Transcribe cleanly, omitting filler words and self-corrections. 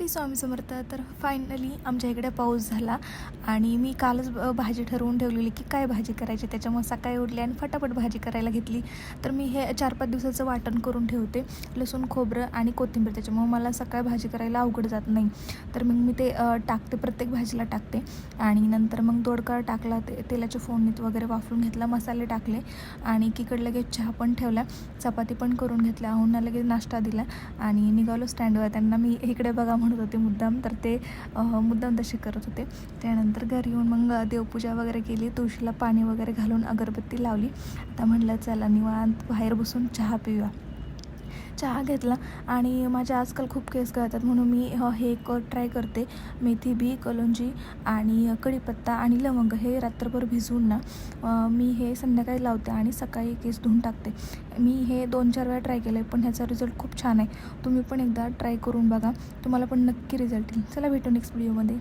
श्री स्वामी समर्थ. तर फायनली आमच्या इकडे पाऊस झाला आणि मी कालच भाजी ठरवून ठेवलेली की काय भाजी करायची. त्याच्यामुळे सकाळी उठले आणि फटाफट भाजी करायला घेतली. तर मी हे 4-5 दिवसाचं वाटण करून ठेवते, लसूण, खोबरं आणि कोथिंबीर. त्याच्यामुळे मला सकाळी भाजी करायला अवघड जात नाही. तर मग मी ते टाकते, प्रत्येक भाजीला टाकते. आणि नंतर मग दोडका टाकला, तेलाच्या फोडणीत वगैरे वाफरून घेतला, मसाले टाकले आणि एकीकडे लगेच चहा पण ठेवला, चपाती पण करून घेतल्या, अहोंना लगेच नाश्ता दिला आणि निघालो स्टँडवर. त्यांना मी इकडे बघा म्हणत होते मुद्दाम, तर ते मुद्दाम तसे करत होते. त्यानंतर घरी येऊन मग देवपूजा वगैरे केली, तुळशीला पाणी वगैरे घालून अगरबत्ती लावली. आता म्हटलं चला निवांत बाहेर बसून चहा पिऊया. चहा घेतला आणि माझ्या आजकाल खूप केस गळतात, म्हणून मी हे एक ट्राय करते. मेथी बी, कलोंजी आणि कढीपत्ता आणि लवंग हे रात्रभर भिजवून ना मी हे संध्याकाळी लावते आणि सकाळी केस धुवून टाकते. मी हे 2-4 वेळा ट्राय केलं आहे, पण ह्याचा रिझल्ट खूप छान आहे. तुम्ही पण एकदा ट्राय करून बघा, तुम्हाला पण नक्की रिझल्ट येईल. चला भेटू नेक्स्ट व्हिडिओमध्ये.